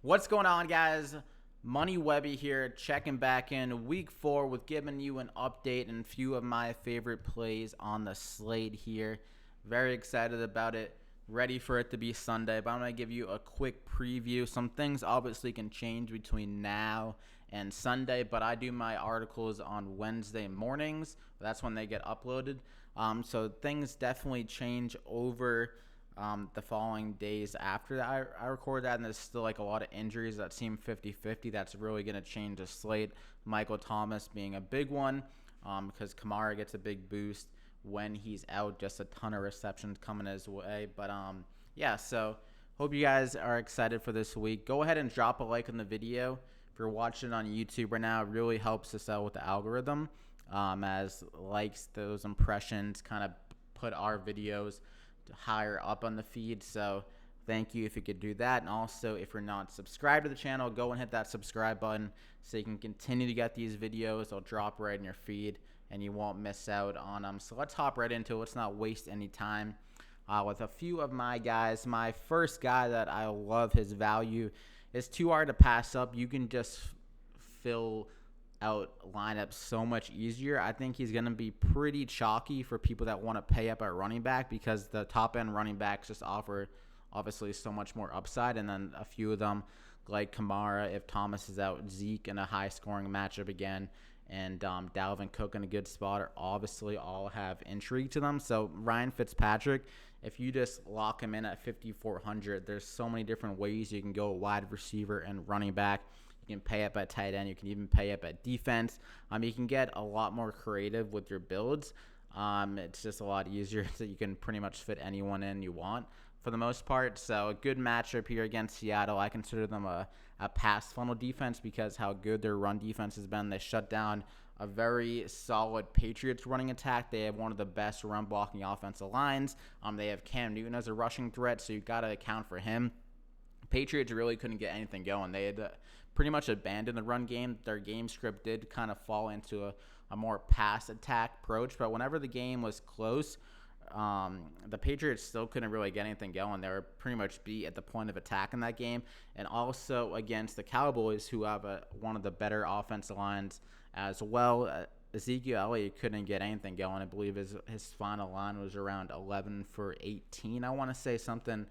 What's going on, guys? Money Webby here, checking back in week 4 with giving you an update and a few of my favorite plays on the slate here. Very excited about it. Ready for it to be Sunday, but I'm going to give you a quick preview. Some things obviously can change between now and Sunday, but I do my articles on Wednesday mornings. That's when they get uploaded. So things definitely change over the following days after that I record that, and there's still like a lot of injuries that seem 50-50. That's really going to change the slate. Michael Thomas being a big one, because Kamara gets a big boost when he's out. Just a ton of receptions coming his way. But yeah, so hope you guys are excited for this week. Go ahead and drop a like on the video. If you're watching it on YouTube right now, it really helps us out with the algorithm, as likes, those impressions kind of put our videos higher up on the feed. So thank you if you could do that. And also, if you're not subscribed to the channel, go and hit that subscribe button so you can continue to get these videos. They'll drop right in your feed and you won't miss out on them. So let's hop right into it. Let's not waste any time with a few of my guys. My first guy that I love his value is too hard to pass up. You can just fill out lineups so much easier. I think he's going to be pretty chalky for people that want to pay up at running back, because the top end running backs just offer obviously so much more upside, and then a few of them like Kamara if Thomas is out, Zeke in a high scoring matchup again, and Dalvin Cook in a good spot are obviously all have intrigue to them. So Ryan Fitzpatrick, if you just lock him in at 5,400, there's so many different ways you can go wide receiver and running back. You can pay up at tight end. You can even pay up at defense. You can get a lot more creative with your builds. It's just a lot easier, so you can pretty much fit anyone in you want for the most part. So a good matchup here against Seattle. I consider them a pass funnel defense because how good their run defense has been. They shut down a very solid Patriots running attack. They have one of the best run blocking offensive lines. They have Cam Newton as a rushing threat, so you've got to account for him. Patriots really couldn't get anything going. They had pretty much abandoned the run game. Their game script did kind of fall into a more pass attack approach, but whenever the game was close, the Patriots still couldn't really get anything going. They were pretty much beat at the point of attack in that game. And also against the Cowboys, who have one of the better offensive lines as well, Ezekiel Elliott couldn't get anything going. I believe his final line was around 11 for 18. I want to say something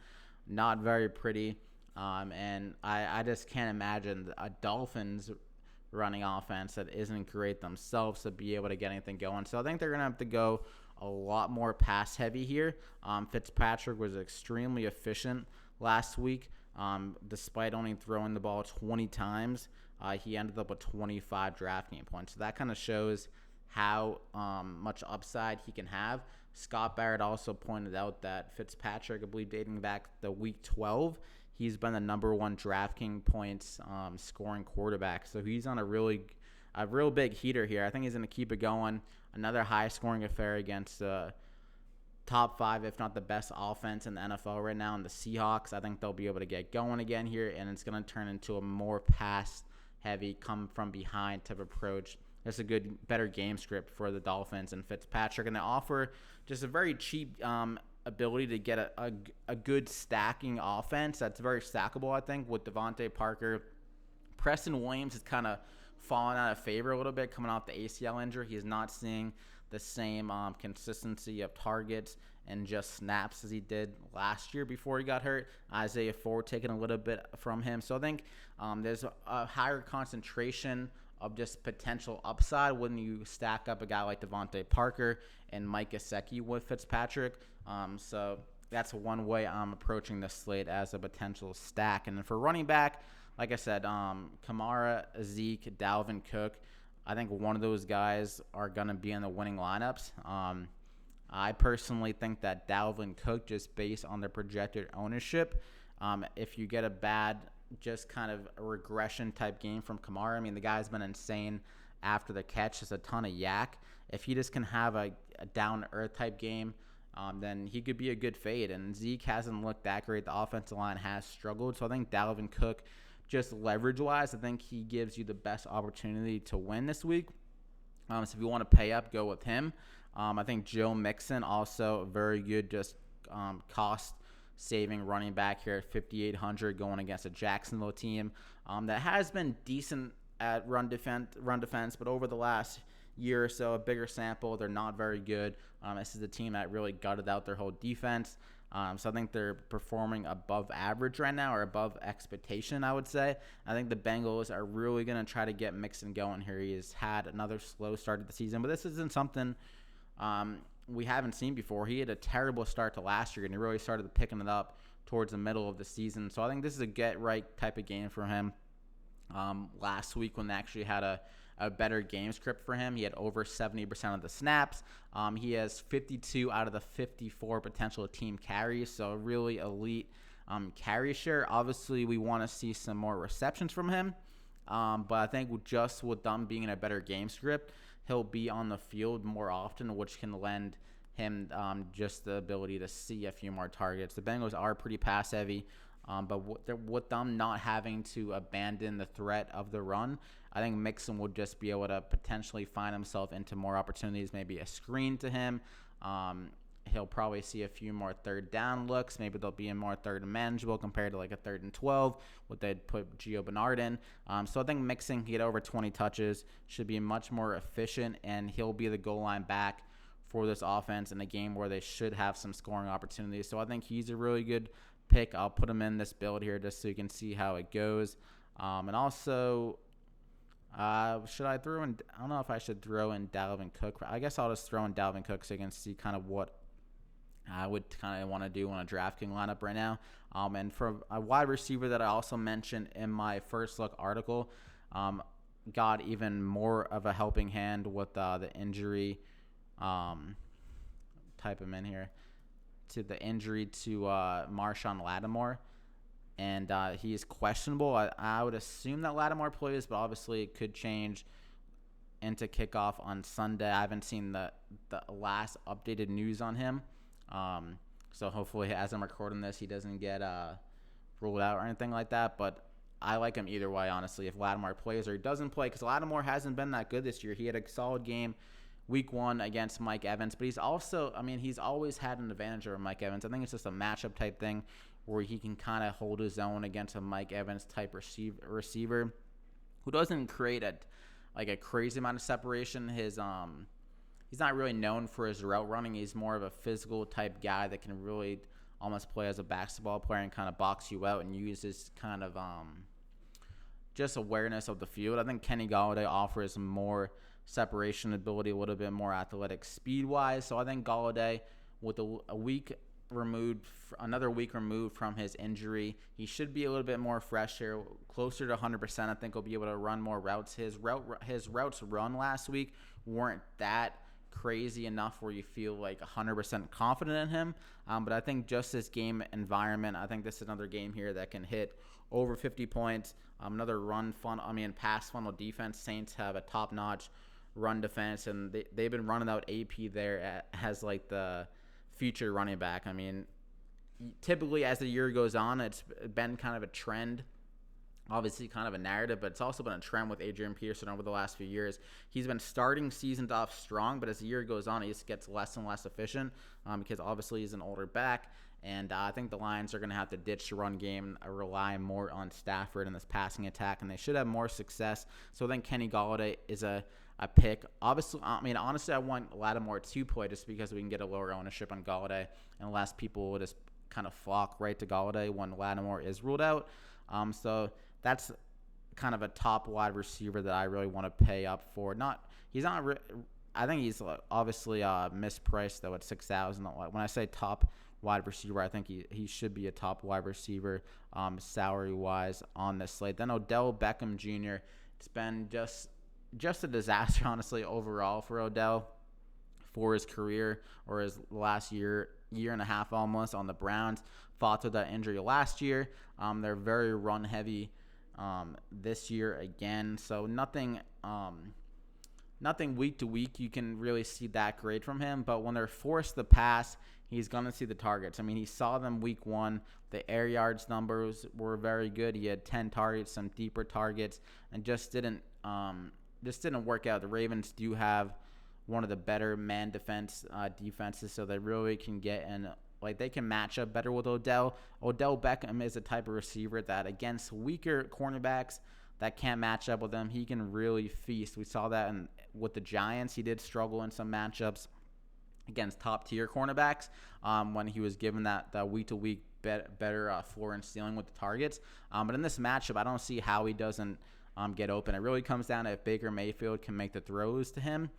not very pretty. And I just can't imagine a Dolphins running offense that isn't great themselves to be able to get anything going. So I think they're going to have to go a lot more pass heavy here. Fitzpatrick was extremely efficient last week. Despite only throwing the ball 20 times, he ended up with 25 DraftKings points. So that kind of shows how much upside he can have. Scott Barrett also pointed out that Fitzpatrick, I believe dating back to week 12, he's been the number one DraftKings points scoring quarterback. So he's on a real big heater here. I think he's going to keep it going. Another high-scoring affair against top 5, if not the best offense in the NFL right now, in the Seahawks. I think they'll be able to get going again here, and it's going to turn into a more pass-heavy, come-from-behind type approach. That's a better game script for the Dolphins and Fitzpatrick, and they offer just a very cheap ability to get a good stacking offense that's very stackable, I think, with Devontae Parker. Preston Williams has kind of fallen out of favor a little bit coming off the ACL injury. He's not seeing the same consistency of targets and just snaps as he did last year before he got hurt. Isaiah Ford taking a little bit from him. So I think there's a higher concentration of just potential upside when you stack up a guy like Devontae Parker and Mike Gesicki with Fitzpatrick. So that's one way I'm approaching the slate, as a potential stack. And then for running back, like I said, Kamara, Zeke, Dalvin Cook, I think one of those guys are going to be in the winning lineups. I personally think that Dalvin Cook, just based on the projected ownership, if you get a bad, just kind of a regression type game from Kamara, I mean, the guy's been insane after the catch, just a ton of yak. If he just can have a down-to-earth type game, then he could be a good fade. And Zeke hasn't looked that great. The offensive line has struggled. So I think Dalvin Cook, just leverage-wise, I think he gives you the best opportunity to win this week. So if you want to pay up, go with him. I think Joe Mixon also very good, just cost saving running back here at 5,800 going against a Jacksonville team that has been decent at run defense, but over the last year or so, a bigger sample, they're not very good. This is a team that really gutted out their whole defense. So I think they're performing above average right now, or above expectation, I would say. I think the Bengals are really going to try to get Mixon going here. He has had another slow start to the season, but this isn't something we haven't seen before. He had a terrible start to last year, and he really started picking it up towards the middle of the season. So I think this is a get-right type of game for him. Last week when they actually had a better game script for him, he had over 70% of the snaps. He has 52 out of the 54 potential team carries, so really elite carry share. Obviously, we want to see some more receptions from him, but I think just with them being in a better game script, he'll be on the field more often, which can lend him just the ability to see a few more targets. The Bengals are pretty pass-heavy. But with them not having to abandon the threat of the run, I think Mixon will just be able to potentially find himself into more opportunities, maybe a screen to him. He'll probably see a few more third down looks. Maybe they'll be in more third and manageable compared to like a 3rd and 12, what they'd put Gio Bernard in. So I think Mixon can get over 20 touches, should be much more efficient, and he'll be the goal line back for this offense in a game where they should have some scoring opportunities. So I think he's a really good pick. I'll put him in this build here just so you can see how it goes. And also, should I throw in? I don't know if I should throw in Dalvin Cook. I guess I'll just throw in Dalvin Cook so you can see kind of what I would kind of want to do on a DraftKings lineup right now. And for a wide receiver that I also mentioned in my first look article, got even more of a helping hand with the injury. Type him in here. To the injury to Marshawn Lattimore, and he is questionable. I would assume that Lattimore plays, but obviously it could change into kickoff on Sunday. I haven't seen the last updated news on him, so hopefully as I'm recording this, he doesn't get ruled out or anything like that, but I like him either way, honestly, if Lattimore plays or he doesn't play, because Lattimore hasn't been that good this year. He had a solid game Week 1 against Mike Evans, but he's also, he's always had an advantage over Mike Evans. I think it's just a matchup type thing where he can kind of hold his own against a Mike Evans type receiver who doesn't create a crazy amount of separation. He's not really known for his route running. He's more of a physical type guy that can really almost play as a basketball player and kind of box you out and use his kind of just awareness of the field. I think Kenny Golladay offers more separation ability, a little bit more athletic speed-wise. So I think Golladay, with another week removed from his injury, he should be a little bit more fresh here, closer to 100%. I think he'll be able to run more routes. His routes run last week weren't that crazy enough where you feel like 100% confident in him. But I think just this game environment, I think this is another game here that can hit over 50 points. Another pass funnel defense. Saints have a top-notch run defense, and they've been running out AP there as like the future running back. Typically as the year goes on, it's been kind of a trend, obviously kind of a narrative, but it's also been a trend with Adrian Peterson over the last few years. He's been starting seasons off strong, but as the year goes on, he just gets less and less efficient because obviously he's an older back. And I think the Lions are going to have to ditch the run game and rely more on Stafford in this passing attack, and they should have more success. So I think Kenny Golladay is a pick. Obviously, honestly, I want Lattimore to play just because we can get a lower ownership on Golladay, and less people will just kind of flock right to Golladay when Lattimore is ruled out. So that's kind of a top wide receiver that I really want to pay up for. I think he's obviously mispriced though at $6,000. When I say top wide receiver, I think he should be a top wide receiver salary wise on this slate. Then Odell Beckham Jr. It's been just a disaster, honestly, overall for Odell for his career, or his last year and a half almost on the Browns. Fought through that injury last year. They're very run heavy this year again, so nothing week to week you can really see that great from him. But when they're forced to pass, he's going to see the targets. He saw them week 1. The air yards numbers were very good. He had 10 targets, some deeper targets, and just didn't work out. The Ravens do have one of the better man defenses, so they really can get in they can match up better with Odell. Odell Beckham is a type of receiver that against weaker cornerbacks that can't match up with him, he can really feast. We saw that with the Giants. He did struggle in some matchups against top-tier cornerbacks when he was given that week-to-week better floor and ceiling with the targets. But in this matchup, I don't see how he doesn't get open. It really comes down to if Baker Mayfield can make the throws to him,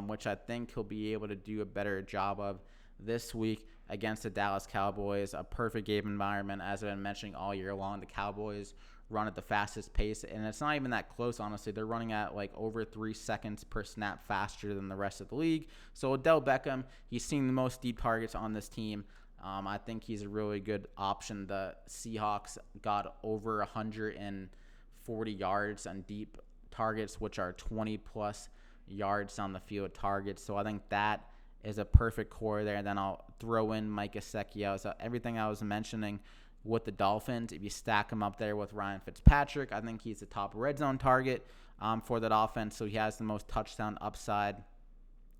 which I think he'll be able to do a better job of this week against the Dallas Cowboys. A perfect game environment, as I've been mentioning all year long. The Cowboys run at the fastest pace, and it's not even that close, honestly. They're running at over 3 seconds per snap faster than the rest of the league. So Odell Beckham, he's seen the most deep targets on this team. I think he's a really good option. The Seahawks got over 140 yards on deep targets, which are 20-plus yards on the field targets. So I think that is a perfect core there. And then I'll throw in Mike Gesicki. So everything I was mentioning with the Dolphins, if you stack him up there with Ryan Fitzpatrick, I think he's the top red zone target for that offense. So he has the most touchdown upside.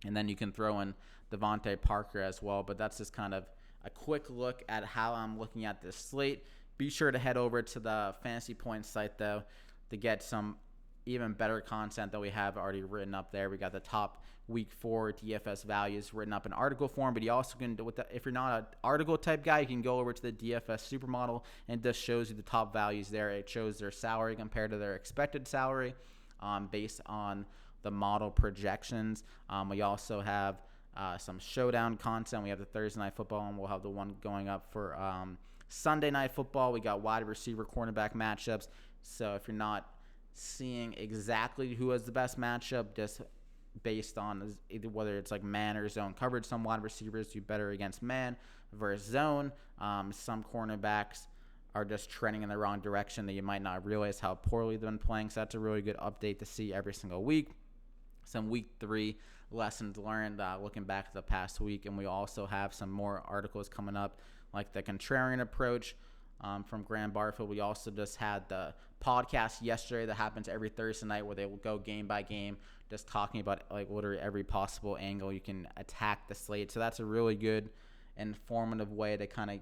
And then you can throw in Devontae Parker as well. But that's just kind of a quick look at how I'm looking at this slate. Be sure to head over to the Fantasy Points site, though, to get some even better content that we have already written up there. We got the top week 4 DFS values written up in article form, but you also can, if you're not an article type guy, you can go over to the DFS Supermodel, and it just shows you the top values there. It shows their salary compared to their expected salary based on the model projections. We also have some showdown content. We have the Thursday Night Football, and we'll have the one going up for Sunday Night Football. We got wide receiver cornerback matchups. So if you're not seeing exactly who has the best matchup, just based on either whether it's man or zone coverage, some wide receivers do better against man versus zone. Some cornerbacks are just trending in the wrong direction that you might not realize how poorly they've been playing. So that's a really good update to see every single week. Some week 3 lessons learned looking back at the past week. And we also have some more articles coming up, like the contrarian approach from Graham Barfield. We also just had the podcast yesterday that happens every Thursday night where they will go game by game, just talking about literally every possible angle you can attack the slate. So that's a really good, informative way to kind of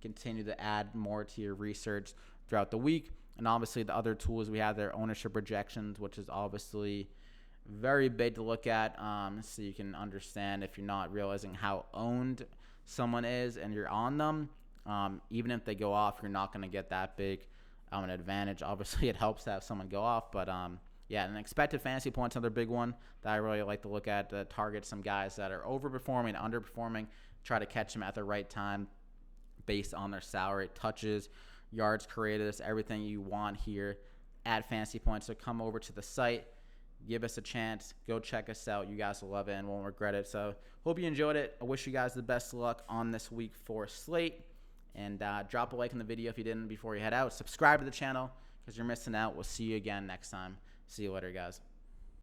continue to add more to your research throughout the week. And obviously the other tools we have there, ownership projections, which is obviously very big to look at, so you can understand if you're not realizing how owned someone is and you're on them. Even if they go off, you're not going to get that big an advantage. Obviously, it helps to have someone go off, but yeah, and expected fantasy points, another big one that I really like to look at, to target some guys that are overperforming, underperforming, try to catch them at the right time based on their salary, touches, yards created, everything you want here at Fantasy Points. So come over to the site, give us a chance, go check us out. You guys will love it and won't regret it. So hope you enjoyed it. I wish you guys the best of luck on this week 4 slate. And drop a like in the video if you didn't before you head out. Subscribe to the channel because you're missing out. We'll see you again next time. See you later, guys.